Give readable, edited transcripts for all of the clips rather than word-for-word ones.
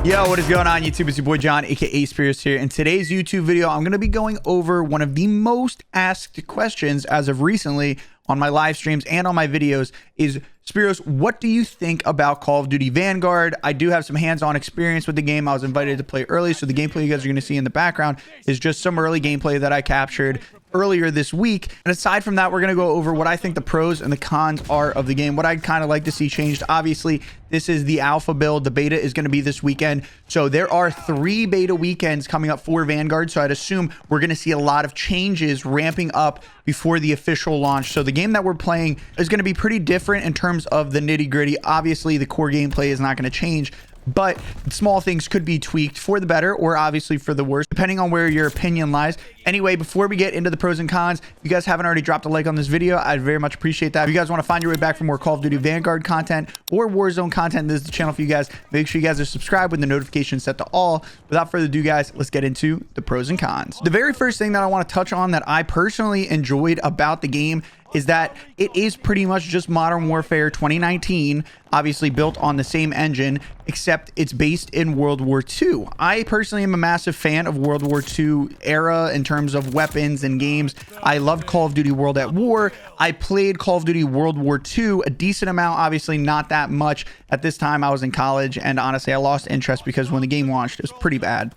Yo, what is going on YouTube? It's your boy John, aka Speros here. In today's YouTube video, I'm going to be going over one of the most asked questions as of recently on my live streams and on my videos is, Speros, what do you think about Call of Duty Vanguard? I do have some hands-on experience with the game. I was invited to play early, so the gameplay you guys are going to see in the background is just some early gameplay that I captured earlier this week. And aside from that, we're going to go over what I think the pros and the cons are of the game, what I'd kind of like to see changed. Obviously, this is the alpha build. The beta is going to be this weekend. So there are 3 beta weekends coming up for Vanguard. So I'd assume we're going to see a lot of changes ramping up before the official launch. So the game that we're playing is going to be pretty different in terms of the nitty gritty. Obviously, the core gameplay is not going to change, but small things could be tweaked for the better or obviously for the worse, depending on where your opinion lies. Anyway, before we get into the pros and cons, if you guys haven't already dropped a like on this video, I'd very much appreciate that. If you guys want to find your way back for more Call of Duty Vanguard content or Warzone content, this is the channel for you guys. Make sure you guys are subscribed with the notifications set to all. Without further ado, guys, let's get into the pros and cons. The very first thing that I want to touch on that I personally enjoyed about the game is that it is pretty much just Modern Warfare 2019, obviously built on the same engine, except it's based in World War II. I personally am a massive fan of World War II era in terms of weapons and games. I loved Call of Duty World at War. I played Call of Duty World War II a decent amount, obviously not that much. At this time, I was in college, and honestly, I lost interest because when the game launched, it was pretty bad.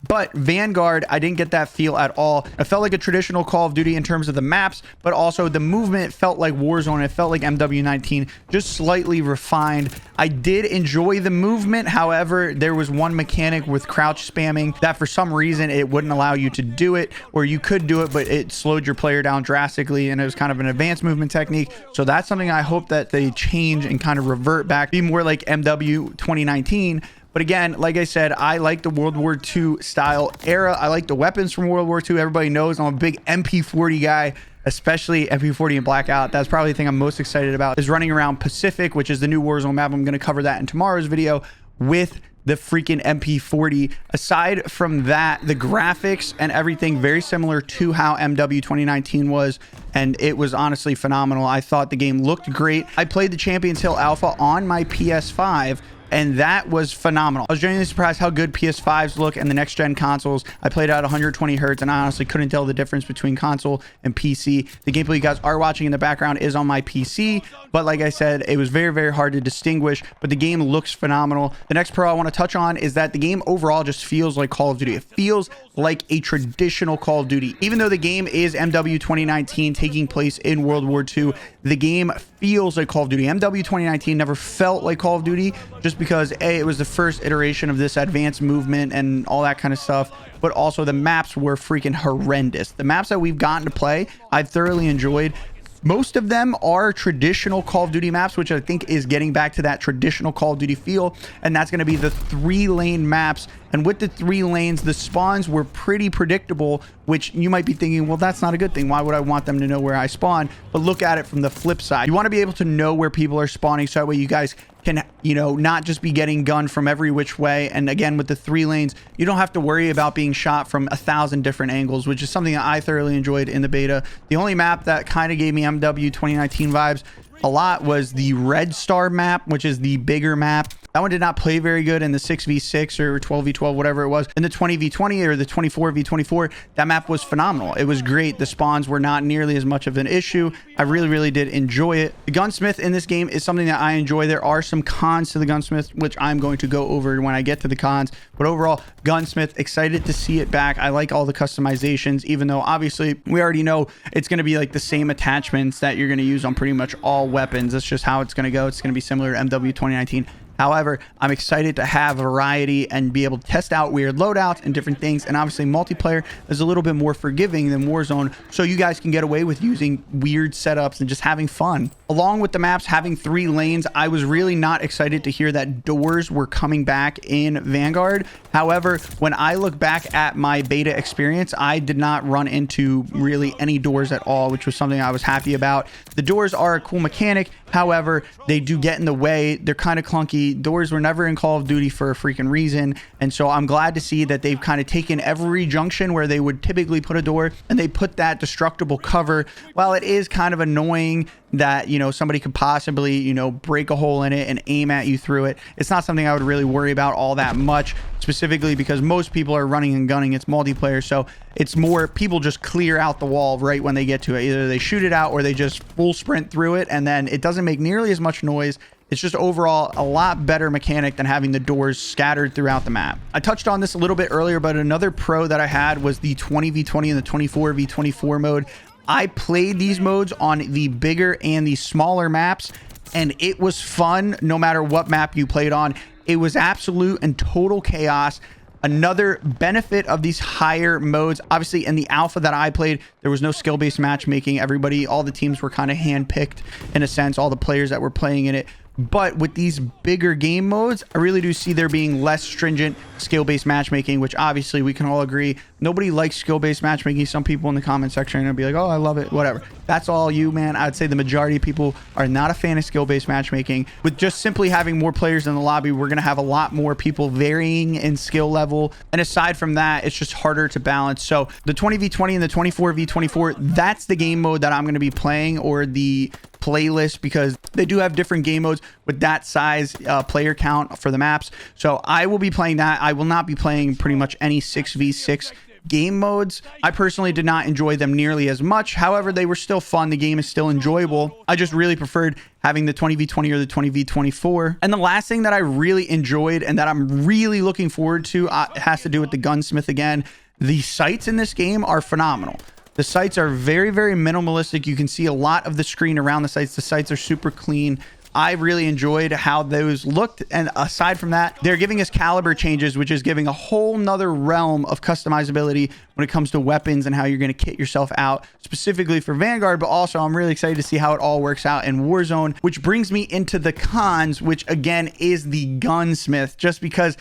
But Vanguard, I didn't get that feel at all. It felt like a traditional Call of Duty in terms of the maps, but also the movement felt like Warzone. It felt like MW19, just slightly refined. I did enjoy the movement. However, there was one mechanic with crouch spamming that for some reason it wouldn't allow you to do it, or you could do it, but it slowed your player down drastically, and it was kind of an advanced movement technique. So that's something I hope that they change and kind of revert back, be more like MW 2019. But again, like I said, I like the World War II style era. I like the weapons from World War II. Everybody knows I'm a big MP40 guy, especially MP40 and Blackout. That's probably the thing I'm most excited about, is running around Pacific, which is the new Warzone map. I'm going to cover that in tomorrow's video with the freaking MP40. Aside from that, the graphics and everything very similar to how MW 2019 was, and it was honestly phenomenal. I thought the game looked great. I played the Champions Hill Alpha on my PS5, and that was phenomenal. I was genuinely surprised how good PS5s look and the next gen consoles. I played at 120 hertz, and I honestly couldn't tell the difference between console and PC. The gameplay you guys are watching in the background is on my PC, but like I said, it was very, very hard to distinguish, but the game looks phenomenal. The next pro I want to touch on is that the game overall just feels like Call of Duty. It feels like a traditional Call of Duty. Even though the game is MW 2019 taking place in World War II, the game feels like Call of Duty. MW 2019 never felt like Call of Duty just because A, it was the first iteration of this advanced movement and all that kind of stuff, but also the maps were freaking horrendous. The maps that we've gotten to play, I've thoroughly enjoyed. Most of them are traditional Call of Duty maps, which I think is getting back to that traditional Call of Duty feel, and that's going to be the 3-lane maps. And with the 3 lanes, the spawns were pretty predictable, which you might be thinking, well, that's not a good thing. Why would I want them to know where I spawn? But look at it from the flip side. You want to be able to know where people are spawning, so that way you guys can, you know, not just be getting gunned from every which way. And again, with the 3 lanes, you don't have to worry about being shot from 1,000 different angles, which is something that I thoroughly enjoyed in the beta. The only map that kind of gave me MW 2019 vibes a lot was the Red Star map, which is the bigger map. That one did not play very good in the 6v6 or 12v12, whatever it was. In the 20v20 or the 24v24, that map was phenomenal. It was great. The spawns were not nearly as much of an issue. I really, really did enjoy it. The Gunsmith in this game is something that I enjoy. There are some cons to the Gunsmith, which I'm going to go over when I get to the cons. But overall, Gunsmith, excited to see it back. I like all the customizations, even though obviously we already know it's going to be like the same attachments that you're going to use on pretty much all weapons. That's just how it's going to go. It's going to be similar to MW 2019. However, I'm excited to have variety and be able to test out weird loadouts and different things. And obviously multiplayer is a little bit more forgiving than Warzone, so you guys can get away with using weird setups and just having fun. Along with the maps having 3 lanes, I was really not excited to hear that doors were coming back in Vanguard. However, when I look back at my beta experience, I did not run into really any doors at all, which was something I was happy about. The doors are a cool mechanic. However, they do get in the way. They're kind of clunky. honestly, doors were never in Call of Duty for a freaking reason. And so I'm glad to see that they've kind of taken every junction where they would typically put a door and they put that destructible cover. While it is kind of annoying that, you know, somebody could possibly, you know, break a hole in it and aim at you through it, it's not something I would really worry about all that much, specifically because most people are running and gunning. It's multiplayer, so it's more people just clear out the wall right when they get to it. Either they shoot it out or they just full sprint through it, and then it doesn't make nearly as much noise. It's just overall a lot better mechanic than having the doors scattered throughout the map. I touched on this a little bit earlier, but another pro that I had was the 20v20 and the 24v24 mode. I played these modes on the bigger and the smaller maps, and it was fun no matter what map you played on. It was absolute and total chaos. Another benefit of these higher modes, obviously in the alpha that I played, there was no skill-based matchmaking. Everybody, all the teams were kind of hand-picked in a sense, all the players that were playing in it. But with these bigger game modes, I really do see there being less stringent skill-based matchmaking, which obviously we can all agree. Nobody likes skill-based matchmaking. Some people in the comment section are going to be like, oh, I love it, whatever. That's all you, man. I'd say the majority of people are not a fan of skill-based matchmaking. With just simply having more players in the lobby, we're going to have a lot more people varying in skill level. And aside from that, it's just harder to balance. So the 20v20 and the 24v24, that's the game mode that I'm going to be playing, or the playlist, because they do have different game modes with that size player count for the maps. So I will be playing that. I will not be playing pretty much any 6v6 game modes. I personally did not enjoy them nearly as much. However, they were still fun. The game is still enjoyable. I just really preferred having the 20v20 or the 20v24. And the last thing that I really enjoyed and that I'm really looking forward to has to do with the Gunsmith again. The sights in this game are phenomenal. The sights are very, very minimalistic. You can see a lot of the screen around the sights. The sights are super clean. I really enjoyed how those looked. And aside from that, they're giving us caliber changes, which is giving a whole nother realm of customizability when it comes to weapons and how you're going to kit yourself out specifically for Vanguard. But also I'm really excited to see how it all works out in Warzone, which brings me into the cons, which again is the Gunsmith, just because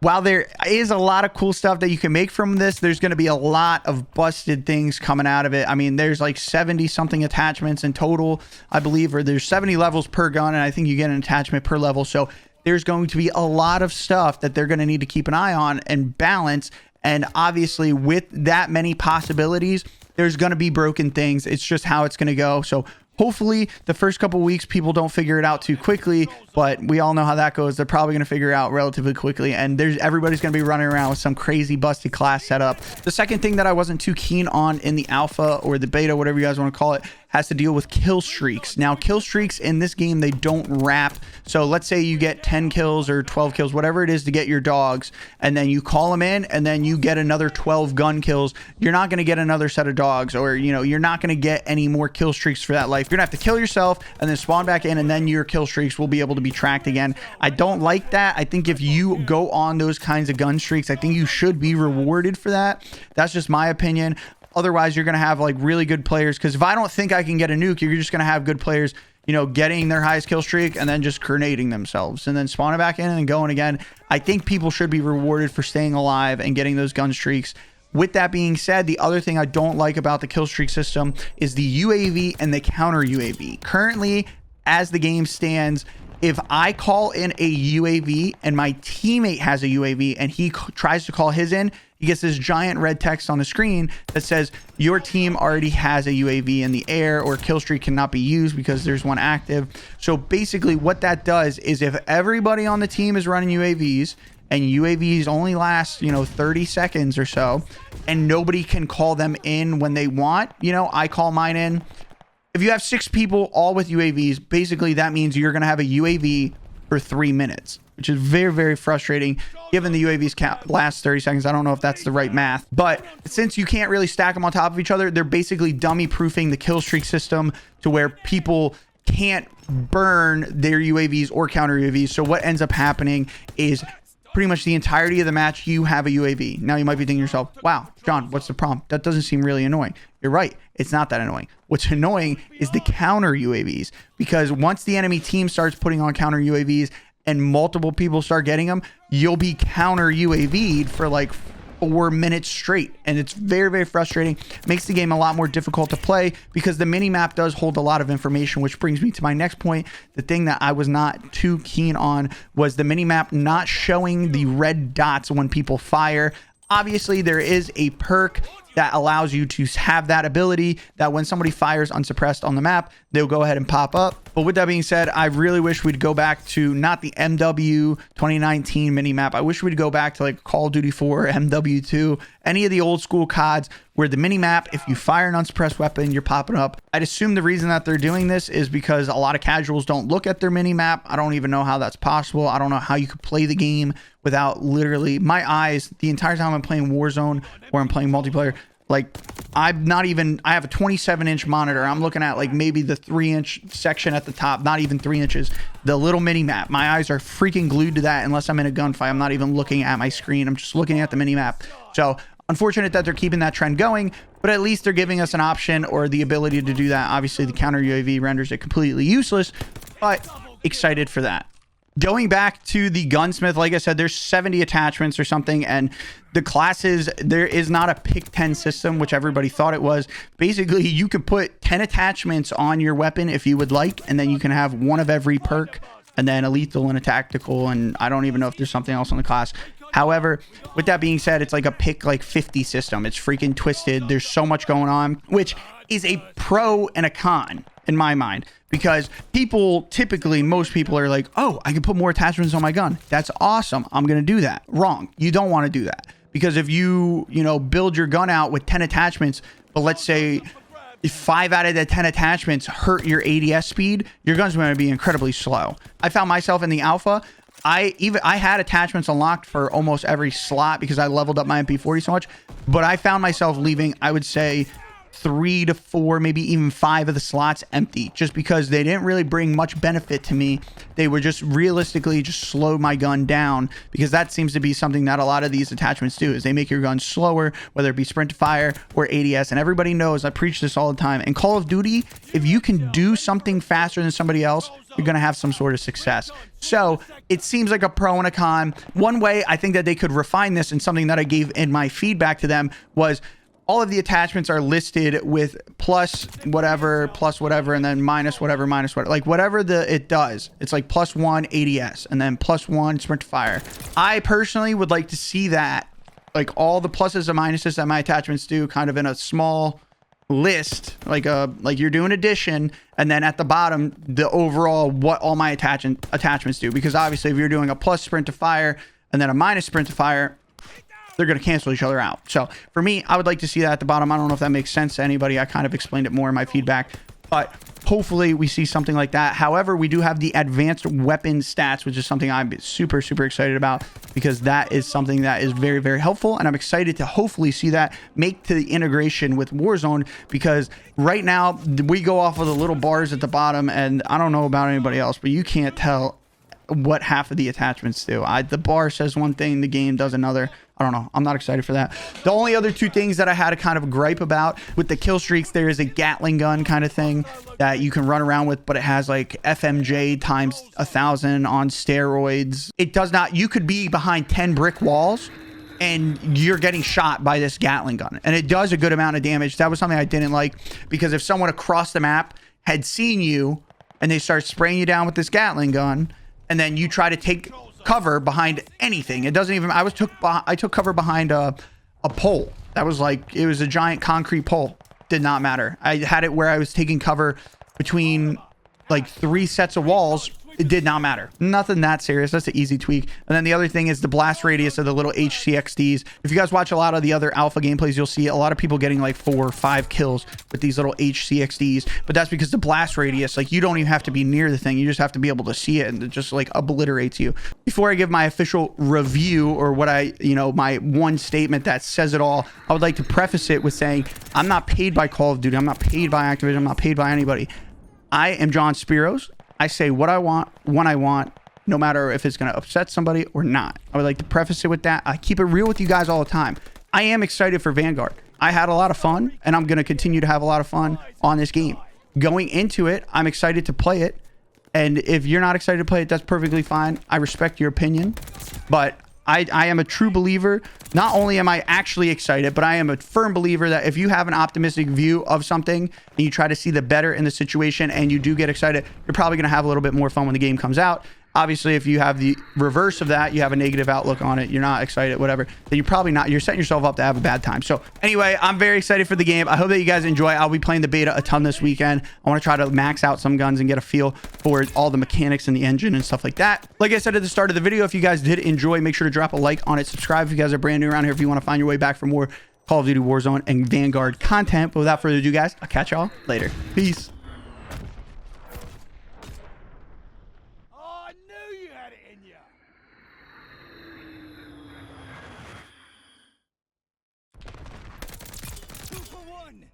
while there is a lot of cool stuff that you can make from this, there's going to be a lot of busted things coming out of it. I mean, there's like 70 something attachments in total, I believe, or there's 70 levels per gun, and I think you get an attachment per level. So there's going to be a lot of stuff that they're going to need to keep an eye on and balance. And obviously with that many possibilities, there's going to be broken things. It's just how it's going to go. So hopefully the first couple weeks people don't figure it out too quickly, but we all know how that goes. They're probably going to figure it out relatively quickly, and everybody's going to be running around with some crazy busted class setup. The second thing that I wasn't too keen on in the alpha or the beta, whatever you guys want to call it, has to deal with kill streaks. Now, kill streaks in this game, they don't wrap. So let's say you get 10 kills or 12 kills, whatever it is, to get your dogs, and then you call them in, and then you get another 12 gun kills. You're not going to get another set of dogs, or, you know, you're not going to get any more kill streaks for that life. You're going to have to kill yourself and then spawn back in, and then your kill streaks will be able to be tracked again. I don't like that. I think if you go on those kinds of gun streaks, I think you should be rewarded for that. That's just my opinion. Otherwise, you're going to have like really good players, because if I don't think I can get a nuke, you're just going to have good players, you know, getting their highest kill streak and then just grenading themselves and then spawning back in and going again. I think people should be rewarded for staying alive and getting those gun streaks. With that being said, the other thing I don't like about the kill streak system is the UAV and the counter UAV. Currently, as the game stands, if I call in a UAV and my teammate has a UAV and he tries to call his in, he gets this giant red text on the screen that says your team already has a UAV in the air, or kill streak cannot be used because there's one active. So basically what that does is if everybody on the team is running UAVs, and UAVs only last, you know, 30 seconds or so, and nobody can call them in when they want, you know, I call mine in. If you have 6 people all with UAVs, basically that means you're going to have a UAV for 3 minutes, which is very, very frustrating given the UAVs count last 30 seconds. I don't know if that's the right math, but since you can't really stack them on top of each other, they're basically dummy proofing the kill streak system to where people can't burn their UAVs or counter UAVs. So what ends up happening is pretty much the entirety of the match, you have a UAV. Now you might be thinking to yourself, wow, John, what's the problem? That doesn't seem really annoying. You're right. It's not that annoying. What's annoying is the counter UAVs, because once the enemy team starts putting on counter UAVs and multiple people start getting them, you'll be counter UAV'd for like 4 minutes straight, and it's very, very frustrating. Makes the game a lot more difficult to play because the mini map does hold a lot of information, which brings me to my next point. The thing that I was not too keen on was the mini map not showing the red dots when people fire. Obviously, there is a perk that allows you to have that ability that when somebody fires unsuppressed on the map, they'll go ahead and pop up. But with that being said, I really wish we'd go back to not the MW 2019 mini map. I wish we'd go back to like Call of Duty 4, MW2, any of the old school CODs where the mini map, if you fire an unsuppressed weapon, you're popping up. I'd assume the reason that they're doing this is because a lot of casuals don't look at their mini map. I don't even know how that's possible. I don't know how you could play the game without literally my eyes the entire time I'm playing Warzone or I'm playing multiplayer. Like, I have a 27-inch monitor. I'm looking at like maybe the 3-inch section at the top, not even 3 inches, the little mini map. My eyes are freaking glued to that unless I'm in a gunfight. I'm not even looking at my screen. I'm just looking at the mini map. So unfortunate that they're keeping that trend going, but at least they're giving us an option or the ability to do that. Obviously, the counter UAV renders it completely useless, but excited for that. Going back to the Gunsmith, like I said, there's 70 attachments or something, and the classes, there is not a pick 10 system, which everybody thought it was. Basically, you could put 10 attachments on your weapon if you would like, and then you can have one of every perk, and then a lethal and a tactical, and I don't even know if there's something else on the class. However, with that being said, it's like a pick like 50 system. It's freaking twisted. There's so much going on, which is a pro and a con in my mind, because people typically, most people are like, oh, I can put more attachments on my gun. That's awesome. I'm going to do that. Wrong. You don't want to do that, because if you build your gun out with 10 attachments, but let's say if 5 out of the 10 attachments hurt your ADS speed, your gun's going to be incredibly slow. I found myself in the alpha. I had attachments unlocked for almost every slot because I leveled up my MP40 so much, but I found myself leaving, I would say, 3 to 4, maybe even 5 of the slots empty, just because they didn't really bring much benefit to me. They were just realistically just slow my gun down, because that seems to be something that a lot of these attachments do, is they make your gun slower, whether it be sprint to fire or ADS. And everybody knows, I preach this all the time, in Call of Duty, if you can do something faster than somebody else, you're going to have some sort of success. So it seems like a pro and a con. One way I think that they could refine this, and something that I gave in my feedback to them, was all of the attachments are listed with plus whatever, and then minus whatever, like whatever it does. It's like +1 ADS and then +1 sprint to fire. I personally would like to see that, like all the pluses and minuses that my attachments do, kind of in a small list, like you're doing addition, and then at the bottom the overall what all my attachments do. Because obviously if you're doing a plus sprint to fire and then a minus sprint to fire, they're going to cancel each other out. So for me, I would like to see that at the bottom. I don't know if that makes sense to anybody. I kind of explained it more in my feedback, but hopefully we see something like that. However, we do have the advanced weapon stats, which is something I'm super, super excited about, because that is something that is very, very helpful. And I'm excited to hopefully see that make to the integration with Warzone, because right now we go off of the little bars at the bottom, and I don't know about anybody else, but you can't tell what half of the attachments do. The bar says one thing, the game does another. I don't know. I'm not excited for that. The only other 2 things that I had a kind of gripe about with the kill streaks, there is a Gatling gun kind of thing that you can run around with, but it has like FMJ times 1,000 on steroids. It does not, you could be behind 10 brick walls and you're getting shot by this Gatling gun, and it does a good amount of damage. That was something I didn't like, because if someone across the map had seen you and they start spraying you down with this Gatling gun, and then you try to take cover behind anything, it doesn't even, I took cover behind a pole that was like, it was a giant concrete pole, did not matter. I had it where I was taking cover between like 3 sets of walls. It did not matter. Nothing that serious. That's an easy tweak. And then the other thing is the blast radius of the little HCXDs. If you guys watch a lot of the other alpha gameplays, you'll see a lot of people getting like 4 or 5 kills with these little HCXDs. But that's because the blast radius, like, you don't even have to be near the thing. You just have to be able to see it, and it just like obliterates you. Before I give my official review, or what my one statement that says it all, I would like to preface it with saying I'm not paid by Call of Duty. I'm not paid by Activision. I'm not paid by anybody. I am John Speros. I say what I want, when I want, no matter if it's going to upset somebody or not. I would like to preface it with that. I keep it real with you guys all the time. I am excited for Vanguard. I had a lot of fun, and I'm going to continue to have a lot of fun on this game. Going into it, I'm excited to play it. And if you're not excited to play it, that's perfectly fine. I respect your opinion, but I am a true believer. Not only am I actually excited, but I am a firm believer that if you have an optimistic view of something and you try to see the better in the situation and you do get excited, you're probably going to have a little bit more fun when the game comes out. Obviously, if you have the reverse of that, you have a negative outlook on it, you're not excited, whatever, then you're probably not, you're setting yourself up to have a bad time. So anyway, I'm very excited for the game. I hope that you guys enjoy. I'll be playing the beta a ton this weekend. I want to try to max out some guns and get a feel for all the mechanics in the engine and stuff like that. Like I said at the start of the video, if you guys did enjoy, make sure to drop a like on it. Subscribe if you guys are brand new around here, if you want to find your way back for more Call of Duty Warzone and Vanguard content. But without further ado, guys, I'll catch y'all later. Peace. Two for one.